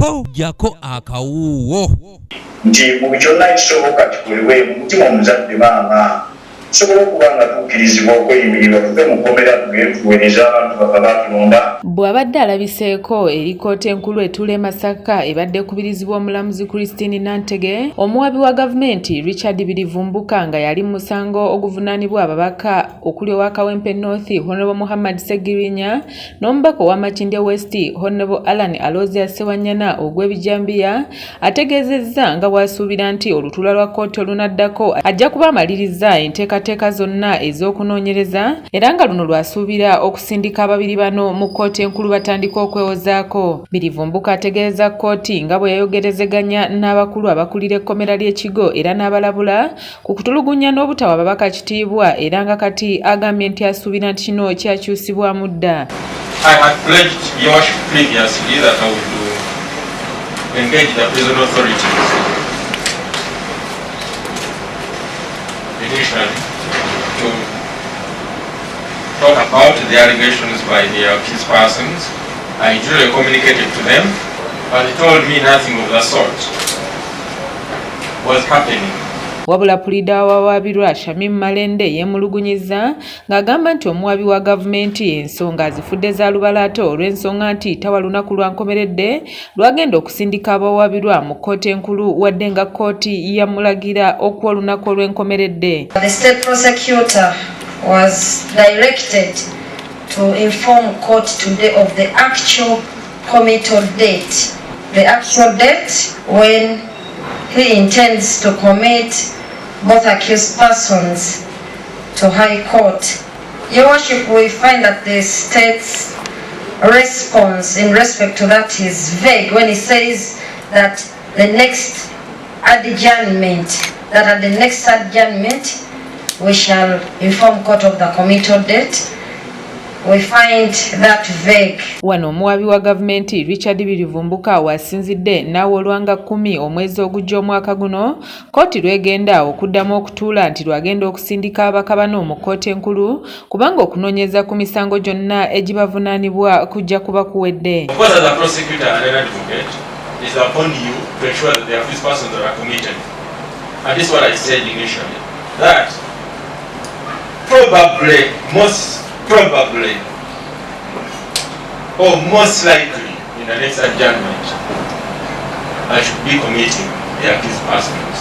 ko jako akawuwo nti mu byonna ekisoboka kikolebwe mu mutima omuzadde maama sobola okuba nga tukkirizibwa okweyimirira tuve mu kkomera tuweereza abantu baba batulonda. Bw'abadde alabiseeko eri kkooti enkulu etuula e Masaka ebadde ekubirizibwa omulamuzi Christine Nantege, omuwabi wa gavumenti Richard Birivumbuka nga yali mu musango oguvunaanibwa ababaka okuli owa Kawempe North Hon. Muhammad Ssegirinya n'omubaka owa Makindye West Hon. Alan Alozia Ssewanyana ogw'Ebijambiya, ategeezezza nga bw'asuubira nti olutuula lwa kkooti olunaddako ajja kuba amaliriza enteekateeka zonna ez'okunoonyereza era nga luno lwasuubira okusindika ababiri bano mu kkooti enkulu batandika okwewozaako. Birivumbuka ategeeza kkooti nga bwe yayogerezeganya n'abakulu abakulira ekkomera ly'ekigo era n'abalabula ku kutulugunya n'obutawa ababaka kitiibwa era nga kati agambye nti asuubira nti kino kyakyusibwamu dda. I had pledged your worship previously that I would engage the prison authorities initially to talk about the allegations by the accused persons. I duly communicated to them, but they told me nothing of the sort was happening. Wabula pulida wawabirwa Shamim Malende yemulugunyiza ng'agamba nti omuwabi wa gavumenti ensonga azifudde za lubalaato olw'ensonga nti tawa lunaku lwankomeredde lwagenda okusindika abawabirwa mu kkooti enkulu wadde nga kkooti yamulagira okuwa olunaku olw'enkomeredde. The state prosecutor was directed to inform court today of the actual committal date. The actual date when he intends to commit both accused persons to High Court. Your Worship, we find that the state's response in respect to that is vague when it says that the next adjournment, we shall inform court of the committal date. We find that vague. Wano omuwabi wa gavumenti Richard Birivumbuka wasinzidde naawe olwanga 10 omwezi ogujja omwaka guno kkooti lwegenda okuddamu okutuula nti lwagenda okusindika ababaka bano mu kkooti enkulu kubanga okunoonyeza ku misango gyonna egibavunaanibwa kujja kuba kuwedde. Because the prosecutor and an advocate is upon you to ensure that the accused persons are committed. And this is what I said initially, that probably or most likely in the next adjournment I should be committing the accused persons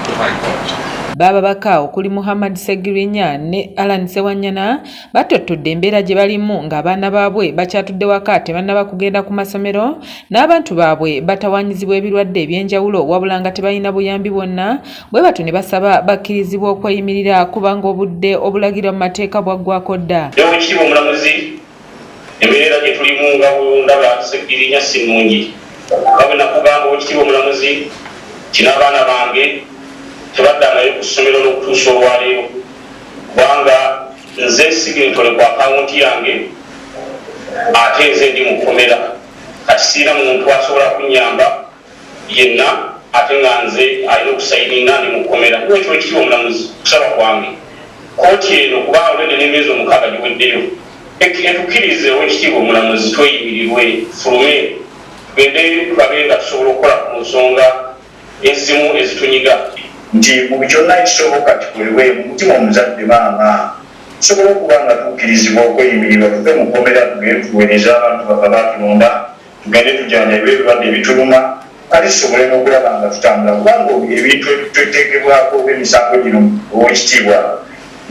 to High Court. Bababaka okuli Muhammad Ssegirinya ne Alan Ssewanyana batottodde embeera gye balimu ng'abaana baabwe bakyatudde waka tebannaba kugenda ku masomero n'abantu baabwe batawaanyizibwa ebirwadde eby'enjawulo wabula nga tebalina buyambi bwonna bwe batyo ne basaba bakkirizibwa okweyimirira kubanga obudde obulagirwa mu mateeka bwaggwako dda. Ekitiibwa omulamuzi, embeera gye tulimu nga ndaba Ssegirinya si nnungi. Nga nakugamba ekitiibwa omulamuzi, kino abaana bange tebaddangayo ku ssomero n'okutuusa olwaleero kubanga nze sigintole ku akawunti yange ate nze ndi mu kkomera kati siina muntu asobola kunnyamba yenna ate nga nze alina okusayininga ndi mu kkomera. Ekyo ekitiibwa omulamuzi kusaba kwange kkooti eno kubanga olwedde n'emyezi 6 giweddeyo etukkirizeewo ekitiibwa omulamuzi tweyimirirwe fulume tugende tulabe nga tusobola okukola ku nsonga ezimu ezitunyiga. Nti mu byonna ekisoboka kikolebwe mu mutima omuzadde maama sobola okuba nga tukkirizibwa okweyimirira tuve mu kkomera tuweereza abantu baba batulonda tugende tujanjabe ebirwadde ebituluma ate tusobole n'okulaba nga tutambula kubanga ebintu ebiteekebwako olw'emisango gino ow'ekitiibwa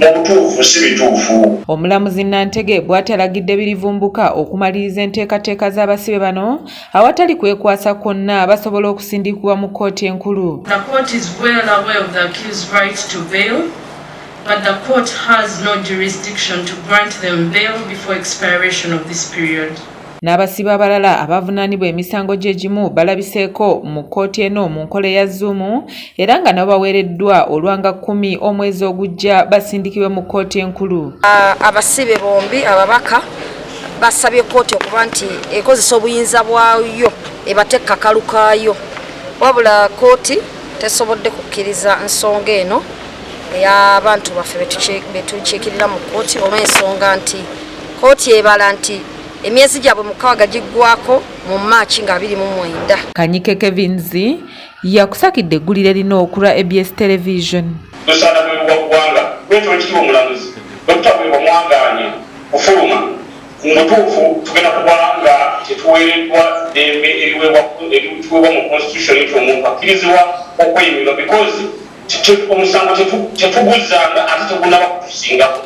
mu butuufu si bituufu. Omulamuzi Nantege bw'ati alagidde Birivumbuka okumaliriza enteekateeka z'abasibe bano awatali kwekwasa kwonna basobola okusindikibwa mu kkooti enkulu. The court is well aware of the accused's right to bail, but the court has no jurisdiction to grant them bail before expiration of this period. N'abasibe abalala abavunaanibwa emisango gy'egimu balabiseeko mu kkooti eno mu nkola ya Zoom era nga nabo baweereddwa olwanga 10 omwezi ogujja basindikibwe mu kkooti enkulu. Abasibe bombi ababaka basabye kkooti okuba nti ekozesa obuyinza bwayo ebatekka kakalu kaayo wabula kkooti tesobodde kukkiriza nsonga eno ey'abantu baffe betukiikirira mu kkooti olw'ensonga nti kkooti ebala nti emyezi gyabwe mukaaga giggwako mu Maachi nga 2029. Kanyike Kevinzi yakusakidde eggulire lino okulwa ABS Television. Tusaana bwe bwagwanga bwetyo ekitiibwa omulamuzi Dr. bwe bamwagaanya kufuluma mutuufu tugenda kubanga tetuweereddwa ddembe eriweebwa mu constitution nti omuntu akkirizibwa okweyimirwa because omusango tetuguzanga ate tegunaba kutusingako.